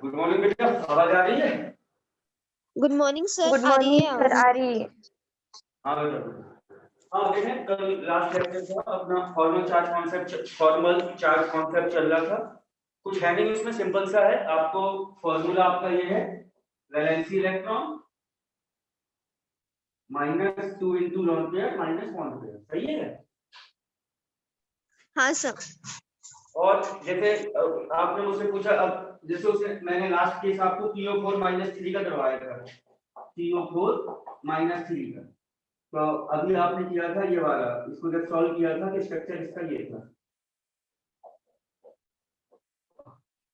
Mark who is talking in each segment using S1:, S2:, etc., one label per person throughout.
S1: Good morning बेटा, आवाज आ रही है?
S2: Good morning sir.
S3: गुड
S2: आ रही
S3: मॉर्निंग
S2: है
S3: सर,
S2: आवाज?
S3: आ रही है।
S1: हाँ बेटा। हाँ देखें, कल लास्ट लेक्चर था अपना फॉर्मल चार्ज कॉन्सेप्ट चल रहा था। कुछ है नहीं इसमें, सिंपल सा है। आपको फॉर्मूला आपका ये है, valency electron -2 into lone pair -1 pair, सही है?
S2: हाँ सर।
S1: और जैसे आपने मुझसे पूछा, अब जैसे उसने मैंने लास्ट केस आपको CO4 -3 का करवाया था, CO4 -3 का। तो अभी आपने किया था ये वाला, इसको जब सॉल्व किया था कि स्ट्रक्चर इसका ये था।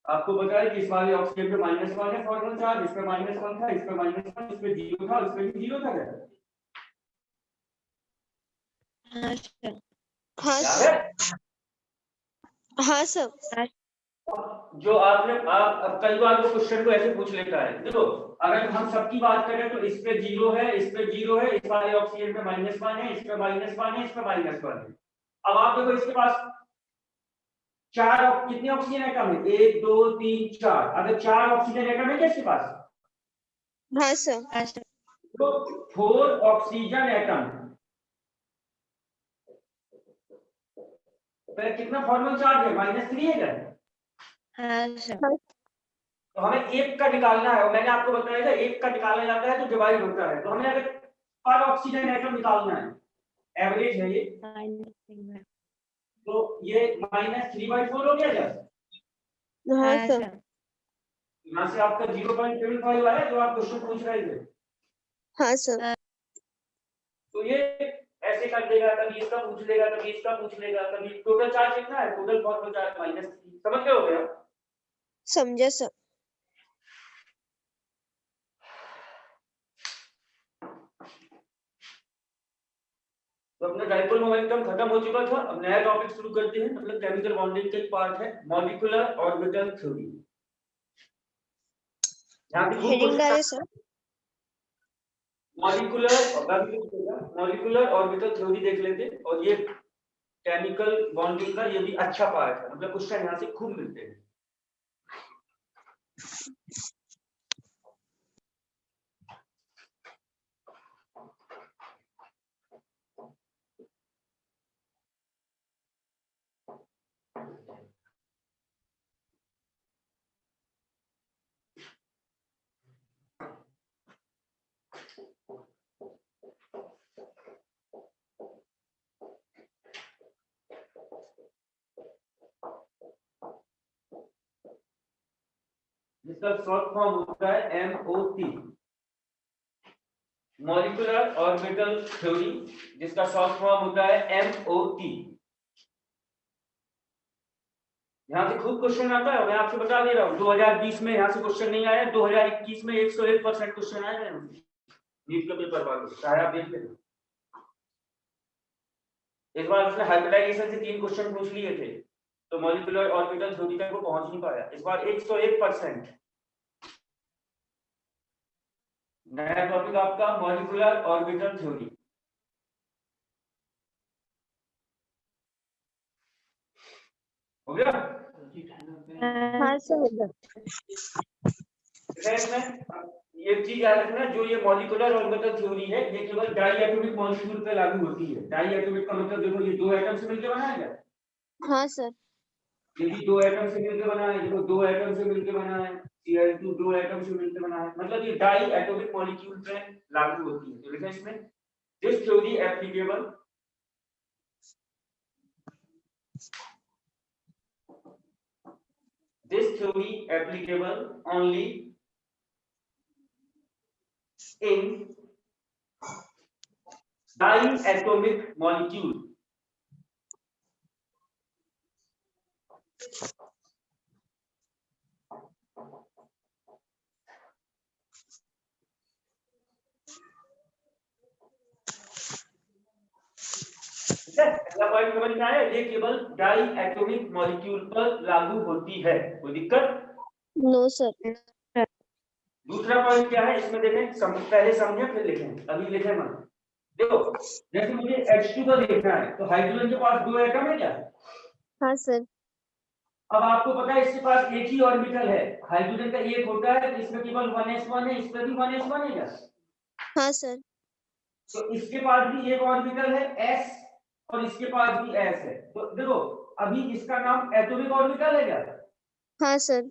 S1: आपको पता है कि इस वाले ऑक्सीजन पे -1 है फॉर्मल चार्ज, इस पे -1 था, इस पे -1, इस पे 0 था, इस पे भी 0 था क्या?
S2: हाँ
S1: याद
S2: सर।
S1: है?
S2: हाँ सर।
S1: जो आपने अब कई बार वो क्वेश्चन को ऐसे पूछ लेता है, देखो अगर हम सबकी बात करें तो इस पे 0 है, इस पे 0 है, इस वाले ऑक्सीजन पे -1 है, इस पे -1 है, इस पे -1 है। अब आप देखो इसके पास कितने ऑक्सीजन एटम है? 1 2 3 4। अगर 4 ऑक्सीजन एटम है क्या इसके पास?
S2: हाँ सर।
S1: तो 4 ऑक्सीजन एटम पर कितना फॉर्मल चार्ज है? -3 है क्या?
S2: हाँ सर।
S1: तो हमें एक का निकालना है, और मैंने आपको बताया था एक का निकाला जाता है तो डिवाइड होता है। तो हमें अगर पर ऑक्सीजन एटम निकालना है, एवरेज है ये, तो ये -3/4 हो गया क्या?
S2: हाँ सर।
S1: यहाँ से आपका 0.75 आया जो आप क्वेश्चन पूछ रहे थे।
S2: हाँ सर।
S1: तो ये ऐसे कर देगा, कभी इसका पूछ लेगा, कभी इसका पूछ लेगा, कभी टोटल चार्ज कितना है, टोटल फॉर्मल चार्ज -3। समझ गए हो गया?
S2: समझे सर।
S1: तो अपना डाइपोल मोमेंटम खत्म हो चुका था। अब नया टॉपिक शुरू करते हैं, मतलब केमिकल बॉन्डिंग का एक पार्ट है, मॉलिक्यूलर ऑर्बिटल थ्योरी। यहाँ पे
S2: हेडिंग डाले सर।
S1: मॉलिक्यूलर ऑर्बिटल थ्योरी देख लेते, और ये केमिकल बॉन्डिंग का ये भी अच्छा पार्ट है, मतलब क्वेश्चन यहाँ से खूब मिलते हैं। जिसका शॉर्ट फॉर्म होता है MOT, मॉलिक्यूलर ऑर्बिटल थ्योरी, जिसका शॉर्ट फॉर्म होता है MOT। यहाँ से खूब क्वेश्चन आता है, मैं आपसे बता दे रहा हूँ। 2020 में यहाँ से क्वेश्चन नहीं आया, 2021 में 101% क्वेश्चन आए हैं नीट के पेपर वालों से, चाहे आप देख लेना। इस बार उसने हाइब्रिडाइजेशन से 3 क्वेश्चन पूछ लिए थे, तो मॉलिक्यूलर ऑर्बिटल थ्योरी तक वो पहुंच नहीं पाया। इस बार 101%। नया टॉपिक आपका मॉलिक्यूलर ऑर्बिटल थ्योरी। हो गया?
S2: हाँ सर।
S1: इसमें ये चीज याद रखना, जो ये मॉलिक्यूलर ऑर्बिटल थ्योरी है ये केवल डाई एटॉमिक मॉलिक्यूल पे लागू होती है। डाई एटॉमिक का मतलब देखो, ये 2 एटम से मिलकर बना है क्या?
S2: हाँ सर।
S1: ये भी 2 एटम से मिलकर बना है, देखो 2 एटम से मिलकर बना है। Cl2 2 एटम से मिलकर बना है, मतलब ये डाई एटॉमिक मॉलिक्यूल पे लागू होती है। तो लिखा इसमें, this theory applicable only in diatomic molecule. पहला पॉइंट समझ में आया, ये केवल डाई एटॉमिक मॉलिक्यूल पर लागू होती है। कोई दिक्कत?
S2: No sir.
S1: दूसरा पॉइंट क्या है इसमें देखें, पहले समझे फिर लिखें, अभी लिखें मत। देखो जैसे मुझे H2 का देखना है, तो हाइड्रोजन के पास 2 एटम है क्या?
S2: हाँ सर।
S1: अब आपको पता है इसके पास एक ही ऑर्बिटल है, हाइड्रोजन का एक होता है तो इसमें केवल 1s1 है, इसमें भी 1s1 है क्या?
S2: हाँ सर।
S1: तो इसके पास भी एक ऑर्बिटल है s और इसके पास भी s है। तो देखो अभी इसका नाम एटॉमिक ऑर्बिटल है क्या?
S2: हाँ सर।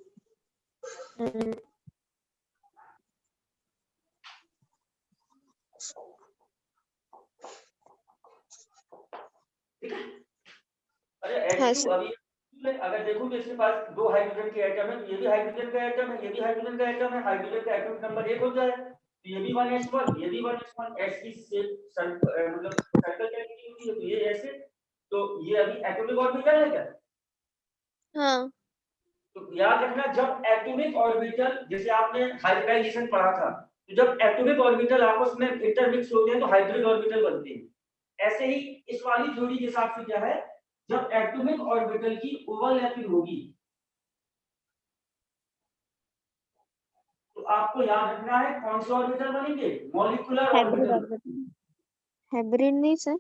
S1: ठीक है। अरे
S2: हाँ
S1: H2
S2: सर।
S1: अभी अगर देखो तो इसके पास दो हाइड्रोजन के एटम है, तो ये भी हाइड्रोजन का एटम है, ये भी हाइड्रोजन का एटम है, हाइड्रोजन का एटॉमिक नंबर 1 होता है, तो ये भी 1s1, ये भी 1s1, s की शेप मतलब सर्कल कैसी होती है, तो ये ऐसे, तो ये अभी एटॉमिक ऑर्बिटल है क्या?
S2: हाँ।
S1: तो याद रखना जब एटॉमिक ऑर्बिटल, जैसे आपने हाइब्रिडाइजेशन पढ़ा था, तो जब एटॉमिक ऑर्बिटल आपस में इंटरमिक्स होते हैं तो हाइब्रिड ऑर्बिटल बनते हैं। ऐसे ही इस वाली थ्योरी के हिसाब से क्या है, जब एटॉमिक ऑर्बिटल की ओवरलैपिंग होगी तो आपको याद रखना है कौन से ऑर्बिटल बनेंगे, molecular
S2: hybrid
S1: orbital.
S2: Orbital. Hybrid नहीं सर।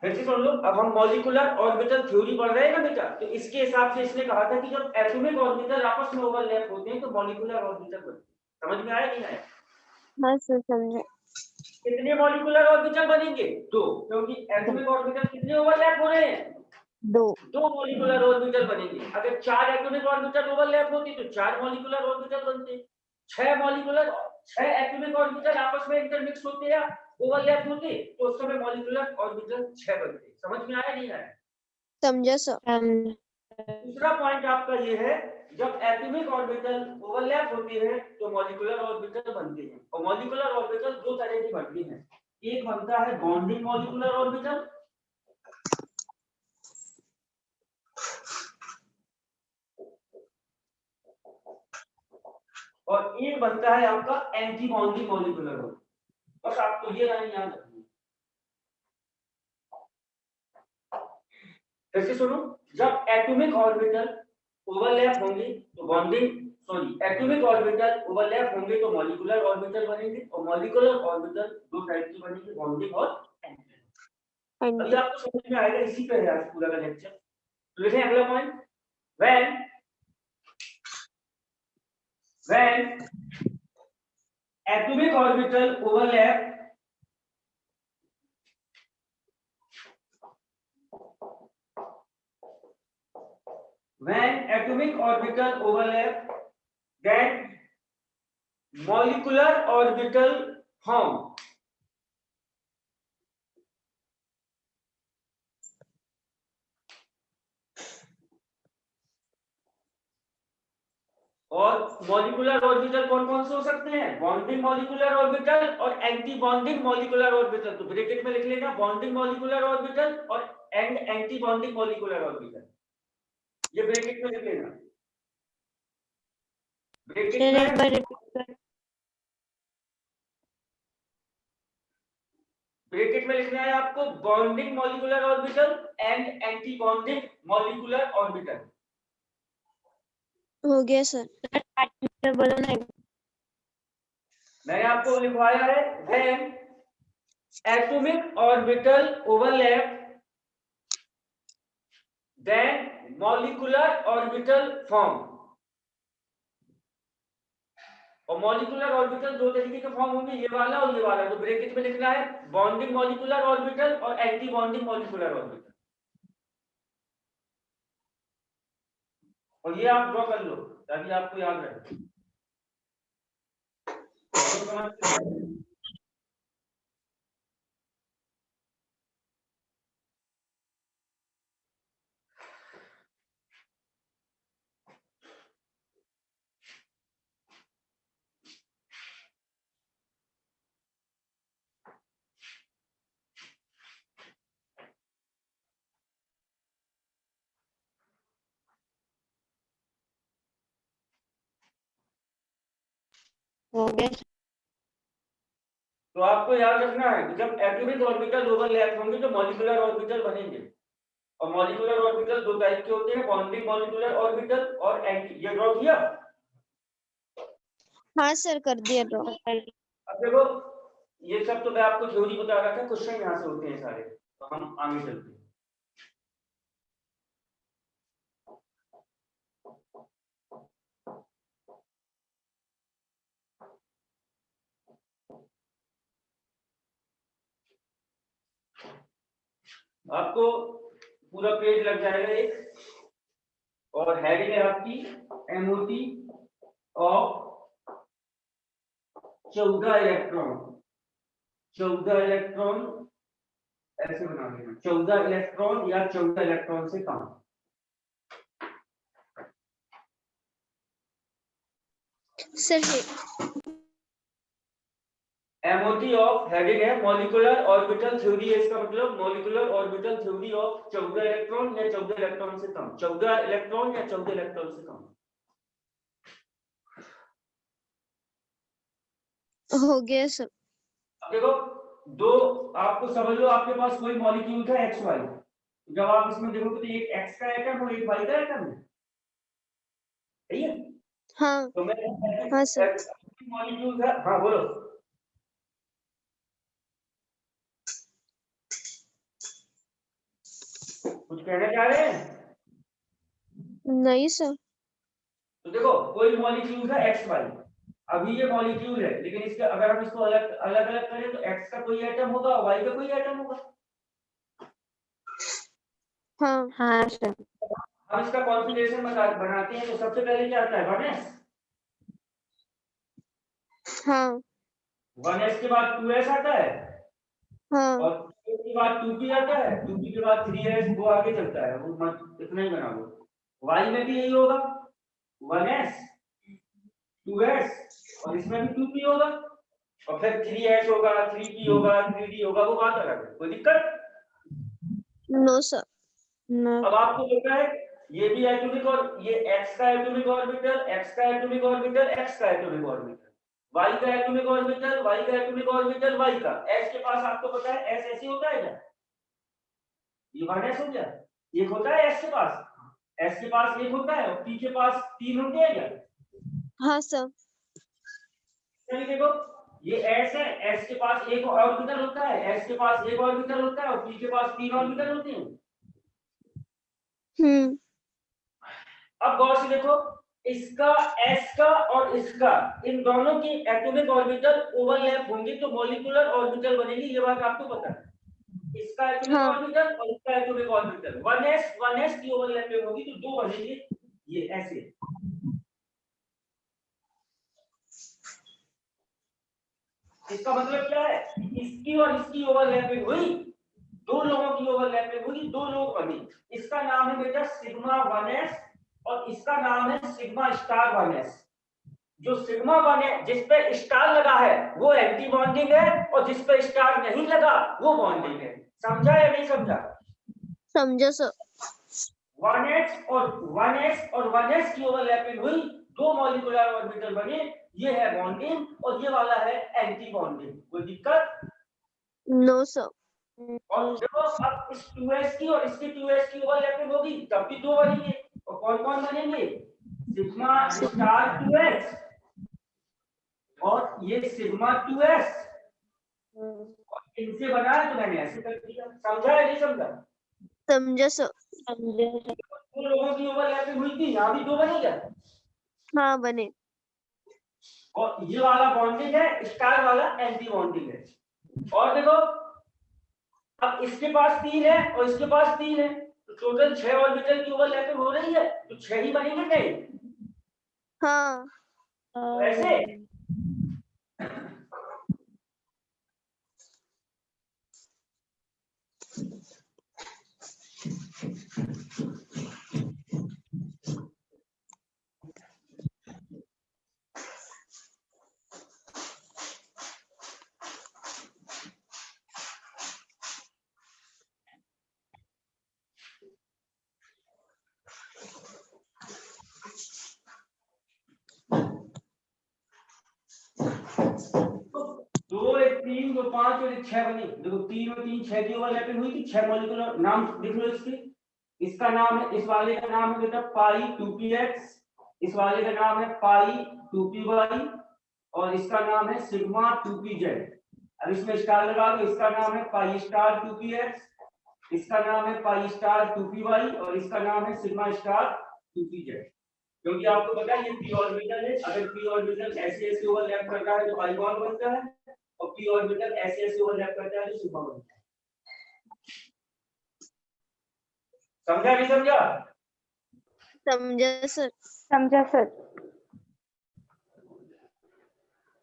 S1: फिर से सुन लो, अब हम मॉलिक्यूलर ऑर्बिटल थ्योरी पढ़ रहे हैं ना बेटा, तो इसके हिसाब से इसने कहा था कि जब एटॉमिक ऑर्बिटल आपस में ओवरलैप होते हैं तो मॉलिक्यूलर ऑर्बिटल बनते हैं। समझ में आया नहीं आया?
S2: हाँ सर समझे।
S1: कितने मॉलिक्यूलर ऑर्बिटल बनेंगे? दो, क्योंकि
S2: दो।
S1: एटॉमिक ऑर्बिटल कितने ओवरलैप हो रहे हैं?
S2: दो।
S1: दो मॉलिक्यूलर ऑर्बिटल बनेंगे। अगर चार एटॉमिक ऑर्बिटल ओवरलैप होती तो चार मॉलिक्यूलर ऑर्बिटल बनते। छह एटॉमिक ऑर्बिटल आपस में इंटरमिक्स होते या ओवरलैप होते तो उस समय मॉलिक्यूलर ऑर्बिटल 6 बनते। समझ में आया नहीं आया?
S2: समझा सर।
S1: दूसरा पॉइंट आपका ये है, जब एटॉमिक ऑर्बिटल ओवरलैप होते हैं तो मॉलिक्यूलर ऑर्बिटल बनते हैं, और मॉलिक्यूलर ऑर्बिटल दो तरह की बनती हैं। एक बनता है बॉन्डिंग मॉलिक्यूलर ऑर्बिटल, और एक बनता है आपका एंटी बॉन्डिंग मॉलिक्यूलर ऑर्बिटल। बस आपको ये लाइन याद रखनी है। कैसे सुनो, जब एटॉमिक ऑर्बिटल ओवरलैप होंगे तो bonding, sorry atomic orbital overlap होंगे तो मॉलिक्यूलर ऑर्बिटल बनेंगे, और मॉलिक्यूलर ऑर्बिटल दो टाइप की बनेंगे, बॉन्डिंग और एंटी। अभी आपको समझ में आएगा, इसी पे है आज पूरा का लेक्चर। तो लिखें अगला point, when atomic orbital overlap, then molecular orbital form. और मॉलिक्यूलर ऑर्बिटल कौन कौन से हो सकते हैं, बॉन्डिंग मॉलिक्यूलर ऑर्बिटल और एंटी बॉन्डिंग मॉलिक्यूलर ऑर्बिटल। तो ब्रैकेट में लिख लेना बॉन्डिंग मॉलिक्यूलर ऑर्बिटल और एंटी बॉन्डिंग मॉलिक्यूलर ऑर्बिटल, ये ब्रैकेट में लिख लेना। ब्रैकेट में लिखना है आपको bonding molecular orbital and anti bonding molecular orbital.
S2: हो गया सर। बोलो ना।
S1: मैंने आपको लिखवाया है when atomic orbital overlap then molecular orbital form। और मॉलिक्यूलर ऑर्बिटल दो तरीके के फॉर्म होंगे, ये वाला और ये वाला। तो ब्रैकेट में लिखना है बॉन्डिंग मॉलिक्यूलर ऑर्बिटल और एंटी बॉन्डिंग मॉलिक्यूलर ऑर्बिटल, और ये आप ड्रॉ कर लो ताकि आपको याद रहे।
S2: हो गया।
S1: तो आपको याद रखना है कि जब एटॉमिक ऑर्बिटल ओवरलैप होंगे तो मॉलिक्यूलर ऑर्बिटल बनेंगे, और मॉलिक्यूलर ऑर्बिटल दो टाइप के होते हैं, बॉन्डिंग मॉलिक्यूलर ऑर्बिटल और एंटी। ये ड्रॉ किया?
S2: हाँ सर कर दिया ड्रॉ।
S1: अब देखो ये सब तो मैं आपको थ्योरी बता रहा था, क्वेश्चन यहाँ से होते हैं सारे, तो हम आगे चलते हैं। आपको पूरा पेज लग जाएगा एक, और हेडिंग है आपकी एमओटी ऑफ 14 इलेक्ट्रॉन। 14 इलेक्ट्रॉन ऐसे बना देना, 14 इलेक्ट्रॉन या 14 इलेक्ट्रॉन से कम।
S2: सर है
S1: एमओटी ऑफ हेडिंग है मॉलिक्यूलर ऑर्बिटल थ्योरी है, इसका मतलब molecular orbital theory of 14 electron या 14 इलेक्ट्रॉन से कम, 14 इलेक्ट्रॉन या 14 इलेक्ट्रॉन से कम।
S2: हो गया सर।
S1: अब देखो, दो आपको समझ लो, आपके पास कोई मॉलिक्यूल था एक्स वाई, जब आप इसमें देखोगे तो एक एक्स का एटम और एक वाई का एटम है, सही है?
S2: हाँ
S1: तो मैं
S2: हाँ सर।
S1: मॉलिक्यूल था, हाँ बोलो। कुछ कहना चाह रहे हैं?
S2: नहीं सर।
S1: तो देखो, कोई मॉलिक्यूल था एक्स वाई, अभी ये मॉलिक्यूल है, लेकिन इसके अगर हम इसको अलग अलग अलग करें तो एक्स का कोई एटम होगा, वाई का कोई एटम होगा।
S2: हाँ हाँ सर।
S1: हम इसका कॉन्फ़िगरेशन बनाते हैं तो सबसे पहले क्या आता है, 1s।
S2: हाँ
S1: 1s के बाद 2s आता है,
S2: हाँ
S1: और 2s के बाद 2p आता है, 2p के बाद 3s, वो आगे चलता है, वो मत इतना ही बना लो। y में भी यही होगा, 1s 2s और इसमें भी 2p होगा, और फिर 3s होगा, 3p होगा, 3d होगा, वो बात अलग है, कोई दिक्कत?
S2: No sir. नो।
S1: अब आपको पता है ये भी एटॉमिक, और ये x का एटॉमिक ऑर्बिटल, x का एटॉमिक ऑर्बिटल, x का एटॉमिक ऑर्बिटल, y का एटॉमिक ऑर्बिटल, y का एटॉमिक ऑर्बिटल, y का। s के पास आपको पता है s ऐसे होता है क्या? ये 1s हो गया, एक होता है s के पास, s के पास एक होता है, और p के पास 3 होते हैं क्या?
S2: हाँ सर।
S1: चलिए देखो, ये s है, s के पास एक ऑर्बिटल होता है, s के पास एक ऑर्बिटल होता है, और p के पास 3 ऑर्बिटल होते हैं। अब गौर से देखो, इसका s का और इसका, इन दोनों की एटॉमिक ऑर्बिटल ओवरलैप होंगे तो मॉलिक्यूलर ऑर्बिटल बनेगी, ये बात आपको पता है। इसका एटॉमिक
S2: हाँ
S1: ऑर्बिटल और इसका एटॉमिक ऑर्बिटल 1s की ओवरलैपिंग होगी तो दो बनेंगे, ये ऐसे। इसका मतलब क्या है, इसकी और इसकी ओवरलैपिंग हुई, दो लोगों की ओवरलैपिंग हुई, दो लोग बने। इसका नाम है बेटा सिग्मा 1s और इसका नाम है सिग्मा स्टार 1s। जो सिग्मा 1 है जिस पे स्टार लगा है वो एंटी बॉन्डिंग है, और जिस पे स्टार नहीं लगा वो बॉन्डिंग है। समझा या नहीं समझा?
S2: समझो सर।
S1: 1s और 1s की ओवरलैपिंग हुई, दो मॉलिक्यूलर ऑर्बिटल बने, ये है बॉन्डिंग और ये वाला है एंटी बॉन्डिंग। कोई दिक्कत?
S2: No sir.
S1: और देखो, अब इस 2s की और इसकी 2s की ओवरलैपिंग होगी तब भी दो बनेंगे, और कौन कौन बनेंगे? सिग्मा स्टार 2s और ये सिग्मा 2s, इनसे बना है तो मैंने ऐसे कर दिया। समझा या नहीं समझा?
S2: समझो सर। समझो सर।
S1: दो लोगों की ओवरलैपिंग हुई थी, यहाँ भी दो बने क्या?
S2: हाँ बने।
S1: और ये वाला बॉन्डिंग है, स्टार वाला एंटी बॉन्डिंग है। और देखो, अब इसके पास 3 है और इसके पास 3 है, तो टोटल 6 ऑर्बिटल की ओवरलैपिंग हो रही है, तो 6 ही बनेंगे नहीं?
S2: हाँ
S1: तो ऐसे दो एक 3 2 5 और एक 6 बनी। देखो 3 और 3 6 की ओवरलैपिंग हुई थी, 6 मॉलिक्यूलर नाम लिख लो इसके। इसका नाम है, इस वाले का नाम है बेटा पाई 2px, इस वाले का नाम है पाई 2py, और इसका नाम है सिग्मा 2pz। अब इसमें स्टार लगा दो, इसका नाम है पाई स्टार 2px, इसका नाम है पाई स्टार 2py, और इसका नाम है सिग्मा स्टार 2pz। क्योंकि आपको पता है ये p ऑर्बिटल है, अगर p ऑर्बिटल ऐसे ऐसे ओवरलैप करता है तो पाई बॉन्ड बनता है, और p ऑर्बिटल ऐसे ऐसे ओवरलैप करता है तो सिग्मा बनता है। समझा नहीं समझा?
S2: समझा सर।
S3: समझा सर।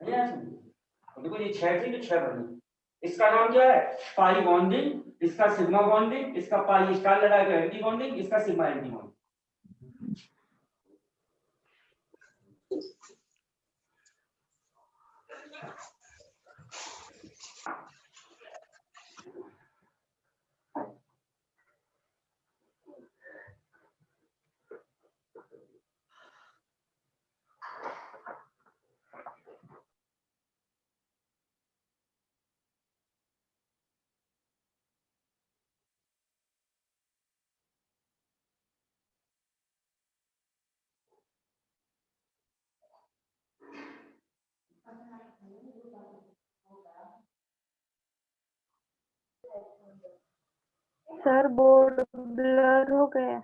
S1: नहीं आया समझ? तो देखो ये 6 थी तो 6 बनी। इसका नाम क्या है? पाई बॉन्डिंग, इसका सिग्मा बॉन्डिंग, इसका पाई स्टार लगाएगा एंटी बॉन्डिंग, इसका sigma anti bonding.
S3: Sir board blur हो गया।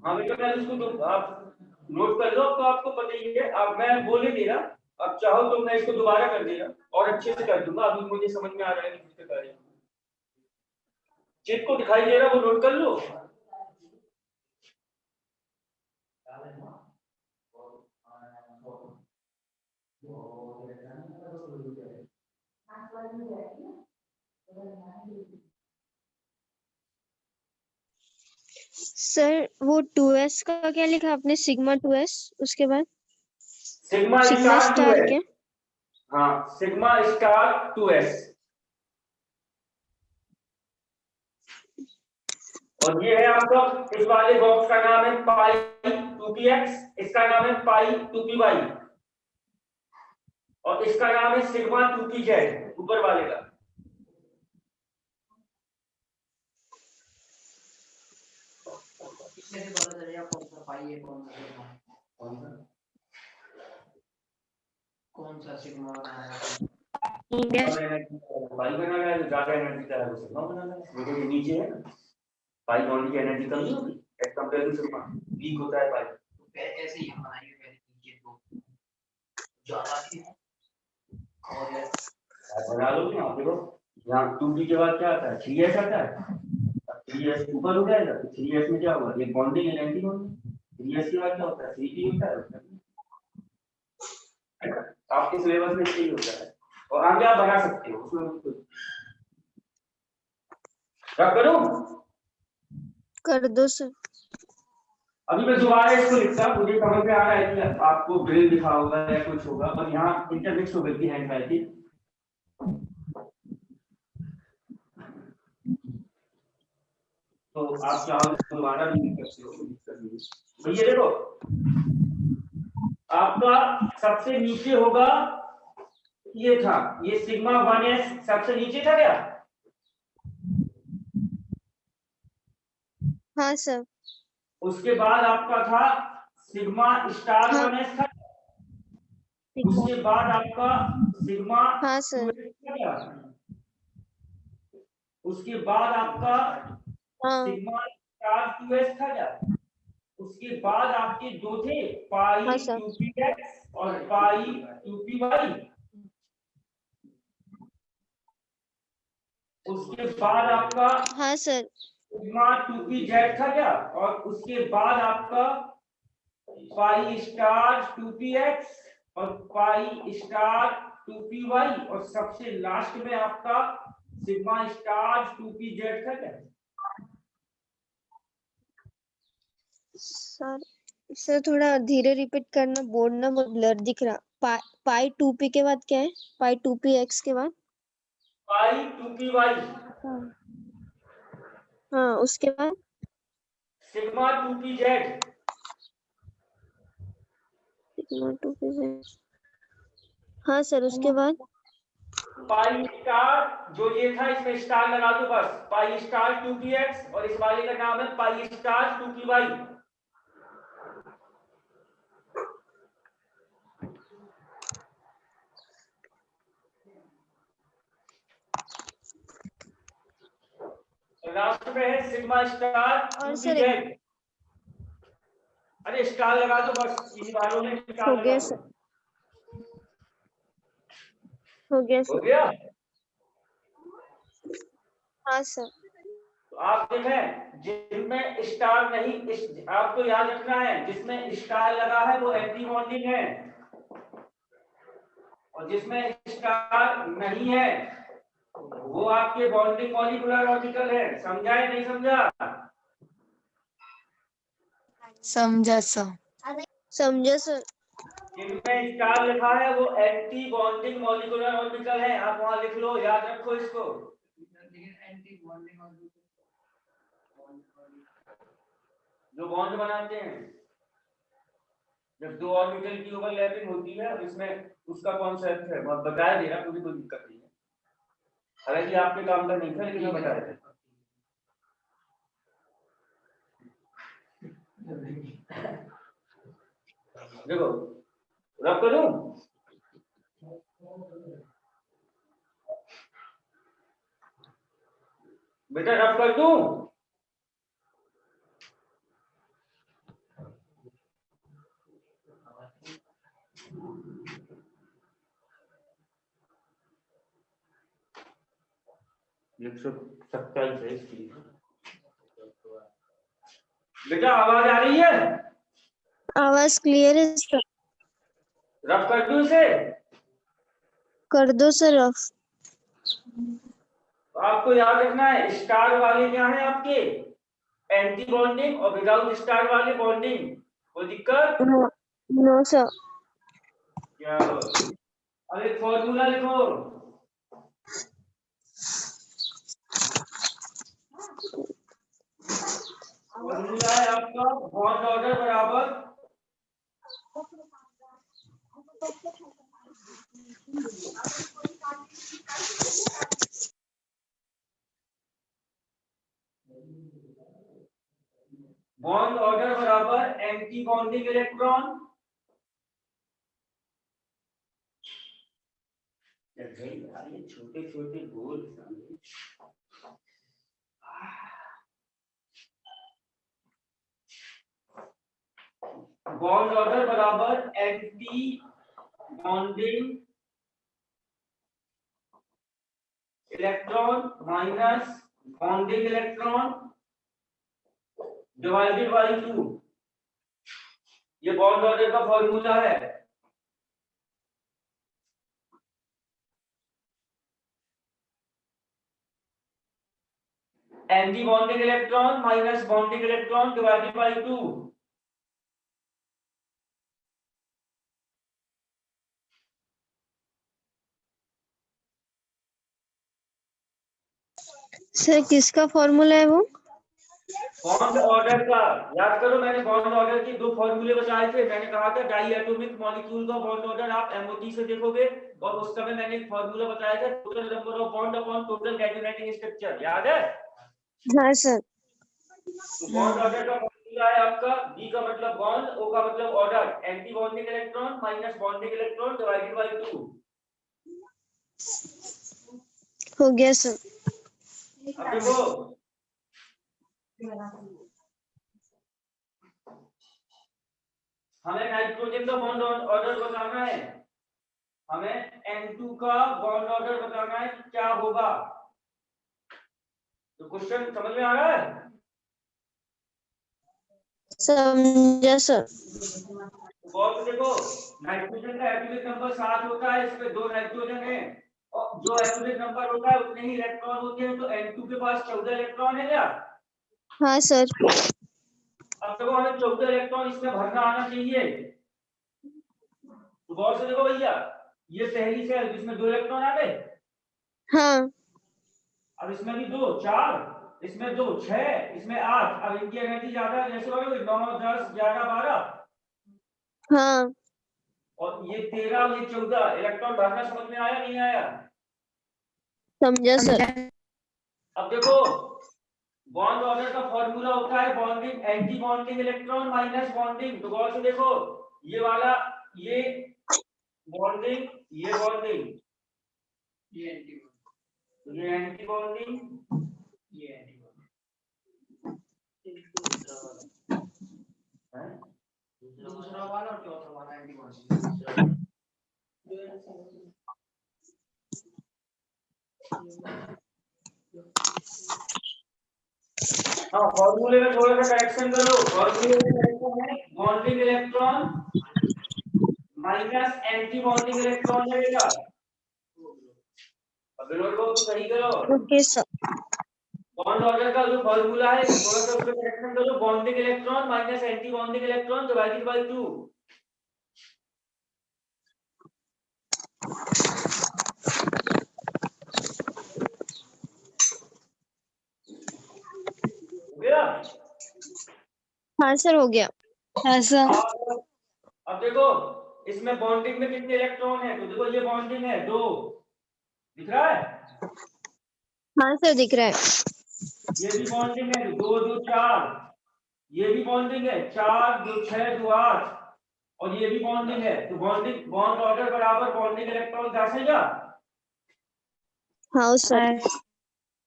S1: हाँ बेटा मैं इसको तो आप नोट कर लो, तो आपको पता ही है। अब मैं बोल ही दे रहा, अब चाहो तो मैं इसको दोबारा कर देगा और अच्छे से कर दूंगा। अभी मुझे समझ में आ रहा है कि किससे कर रहे हैं। चिट को दिखाई दे रहा, वो नोट कर लो।
S2: सर वो 2s का क्या लिखा आपने? सिग्मा 2s, उसके बाद
S1: sigma
S2: sigma
S1: star
S2: star
S1: 2s।
S2: क्या?
S1: हाँ सिग्मा स्टार 2s। और ये है आपका, इस वाले बॉक्स का नाम है पाई 2px, इसका नाम है पाई 2py और इसका नाम है सिग्मा 2pz ऊपर वाले का।
S4: इसमें से पता चलेगा कौन सा पाई है कौन सा सिग्मा है। कौन सा सिग्मा बनाना है।
S2: Yes.
S1: पाई बनाना है तो ज्यादा एनर्जी का है वो सिग्मा बनाना है। देखो ये नीचे है ना, पाई बॉन्ड की एनर्जी कम नहीं होगी as compare to sigma, weak होता है पाई।
S4: तो ऐसे ही हम बनाएंगे पहले नीचे तो ज्यादा थी और
S1: आप बना लो ना। आप देखो यहाँ 2p के बाद क्या आता है? 3s आता है। 3s ऊपर हो जाएगा तो 3s में क्या होगा? ये बॉन्डिंग है, एंटी बॉन्डिंग। 3s के बाद क्या होता है? 3p होता है ना? आपके सिलेबस में यही होता है और आगे आप बना सकते हो उसमें कुछ रख करूं।
S2: कर दो सर।
S1: अभी मैं दोबारा इसको लिखता हूं, मुझे समझ में आ रहा है कि आपको ड्रिल दिखा होगा या कुछ होगा, और यहाँ इंटरमिक्स हो गई थी हैंड राइटिंग। तो आप चाहो तो दोबारा भी लिख सकते हो। तो ये देखो आपका सबसे नीचे होगा, ये था, ये सिग्मा 1s सबसे नीचे था क्या?
S2: हाँ सर।
S1: उसके बाद आपका था सिग्मा स्टार
S2: हाँ
S1: 1s था। उसके बाद आपका सिग्मा
S2: हाँ सर।
S1: 2s था क्या? उसके बाद आपका
S2: हाँ
S1: सिग्मा स्टार 2s था क्या? उसके बाद आपके दो थे, पाई
S2: हाँ सर।
S1: 2px और पाई 2py। उसके बाद आपका
S2: हाँ सर।
S1: सिग्मा 2pz था क्या? और उसके बाद आपका पाई स्टार 2px और पाई स्टार 2py और सबसे लास्ट में आपका सिग्मा स्टार 2pz था क्या?
S2: सर सर थोड़ा धीरे रिपीट करना, बोर्ड ना बहुत ब्लर दिख रहा। पाई 2p के बाद क्या है? पाई 2px के बाद?
S1: पाई 2py
S2: हाँ उसके बाद?
S1: Sigma 2pz।
S2: Sigma 2pz। हाँ सर उसके बाद?
S1: पाई स्टार जो ये था इसमें स्टार लगा दो बस, पाई स्टार 2px और इस वाले का नाम है पाई स्टार 2py। लास्ट में है सिग्मा स्टार
S2: और सर
S1: 2pz। अरे स्टार लगा दो बस, इन वालों में स्टार
S2: हो
S1: लगा
S2: गया
S1: दो।
S2: सर। हो गया
S1: हो
S2: सर।
S1: गया?
S2: हाँ सर।
S1: तो आप देखें जिनमें स्टार नहीं, आपको याद रखना है जिसमें स्टार लगा है वो एंटी बॉन्डिंग है, और जिसमें स्टार नहीं है वो आपके बॉन्डिंग मॉलिक्यूलर ऑर्बिटल है। समझा है नहीं समझा?
S5: समझा सर।
S2: समझे सर।
S1: जिनमें स्टार लिखा है वो एंटी बॉन्डिंग मॉलिक्यूलर ऑर्बिटल है। आप वहां लिख लो, याद रखो इसको। जो बॉन्ड बनाते हैं जब दो ऑर्बिटल की ओवरलैपिंग होती है, इसमें उसका कॉन्सेप्ट है, मैं बताया दे रहा, कोई दिक्कत नहीं है। हालांकि आपके काम का नहीं था लेकिन मैं बताया था। देखो रब करूं, बेटा रब कर दूं? बेटा आवाज आ रही है?
S2: आवाज क्लियर है सर।
S1: रब कर दूं इसे?
S2: कर दो सर रफ।
S1: आपको याद रखना है स्टार वाले क्या है आपके एंटी बॉन्डिंग, और विदाउट स्टार वाले बॉन्डिंग। कोई दिक्कत?
S2: No sir.
S1: क्या? अब एक फॉर्मूला लिखो। फॉर्मूला है आपका बॉन्ड ऑर्डर बराबर बॉन्ड ऑर्डर बराबर एंटी बॉन्डिंग इलेक्ट्रॉन। छोटे छोटे गोल बॉन्ड ऑर्डर बराबर anti bonding electron minus bonding electron divided by 2। ये बॉन्ड ऑर्डर का फॉर्मूला है। Anti bonding electron minus bonding electron divided by 2।
S2: Sir किसका फॉर्मूला है वो?
S1: बॉन्ड ऑर्डर का याद करो, मैंने बॉन्ड ऑर्डर के दो फॉर्मूले बताए थे। मैंने कहा था डाई एटॉमिक मॉलिक्यूल का बॉन्ड ऑर्डर आप एमओटी से देखोगे, और उस समय मैंने एक फॉर्मूला बताया था total number of bond upon total catenizing structure. याद है?
S2: हाँ सर।
S1: तो बॉन्ड ऑर्डर का फॉर्मूला है आपका बी का मतलब बॉन्ड, ओ का मतलब order, anti bonding electron minus bonding electron divided by 2।
S2: हो गया सर।
S1: अब देखो हमें नाइट्रोजन का बॉन्ड ऑर्डर बताना है, हमें N2 का बॉन्ड ऑर्डर बताना है कि क्या होगा। तो क्वेश्चन समझ में आ रहा है?
S2: समझा सर।
S1: बहुत देखो नाइट्रोजन का एटॉमिक नंबर 7 होता है, इसमें 2 नाइट्रोजन है, और जो एटॉमिक नंबर होता है उतने ही इलेक्ट्रॉन होते हैं। तो N2 के पास 14 इलेक्ट्रॉन है क्या?
S2: हाँ सर।
S1: अब देखो हमें 14 इलेक्ट्रॉन इसमें भरना आना चाहिए। तो गौर से देखो भैया, ये पहली सेल जिसमें 2 इलेक्ट्रॉन आ गए।
S2: हाँ।
S1: अब इसमें भी 2 4, इसमें 2 6, इसमें 8। अब इनकी एनर्जी ज्यादा है, जैसे 9 10 11 12,
S2: हाँ।
S1: और ये 13 और ये 14 इलेक्ट्रॉन भरना समझ में आया नहीं आया?
S2: समझा सर।
S1: अब देखो बॉन्ड ऑर्डर का फॉर्मूला होता है bonding anti bonding electron minus bonding. तो गौर से देखो ये वाला ये बॉन्डिंग, ये बॉन्डिंग, ये एंटी बॉन्डिंग, ये एंटी बॉन्डिंग, दूसरा वाला और चौथा वाला एंटी बॉन्डिंग। हाँ फॉर्मूले में थोड़ा सा करेक्शन करो। फॉर्मूले में करेक्शन है bonding electron minus anti bonding electron लगेगा। अब बिलोड को सही करो।
S2: Okay sir.
S1: बॉन्ड ऑर्डर का जो फॉर्मूला है थोड़ा सा उसमें करेक्शन करो। Bonding electron minus anti bonding electron divided by 2। हो गया?
S2: हाँ सर हो गया।
S5: हाँ सर।
S1: अब देखो इसमें बॉन्डिंग में कितने इलेक्ट्रॉन है, तो देखो ये बॉन्डिंग है 2, दिख रहा है?
S2: हाँ सर दिख रहा है।
S1: ये भी बॉन्डिंग है 2 2 4, ये भी बॉन्डिंग है 4 2 6 2 8, और ये भी बॉन्डिंग है। तो बॉन्डिंग बॉन्ड ऑर्डर बराबर बॉन्डिंग इलेक्ट्रॉन घासेगा।
S2: हाँ सर।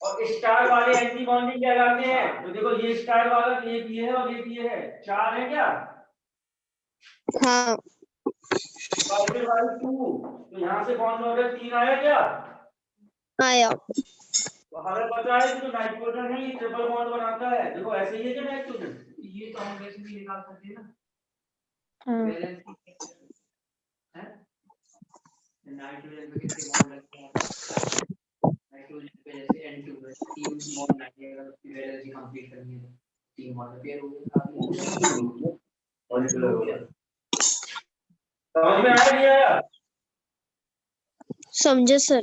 S1: और स्टार वाले एंटी बॉन्डिंग कहलाते हैं। तो देखो ये स्टार वाला एक ये है और एक ये है, 4 है क्या?
S2: हाँ
S1: डिवाइडेड बाय 2, तो यहाँ से बॉन्ड ऑर्डर 3 आया क्या?
S2: आया।
S1: तो हमें पता है कि जो नाइट्रोजन है ये ट्रिपल बॉन्ड बनाता है। देखो ऐसे ही है कि नाइट्रोजन,
S4: ये तो हम वैसे भी निकाल सकते हैं ना,
S5: हाँ।
S4: बैलेंस है। नाइट्रोजन पे कितने बॉन्ड लगते हैं? नाइट्रोजन पे जैसे N2 है, 3 बॉन्ड लगेगा, उसकी वैलेंसी कंप्लीट करनी है, 3 बॉन्ड पेयर हो गए।
S1: समझ में आया नहीं आया?
S2: समझे सर।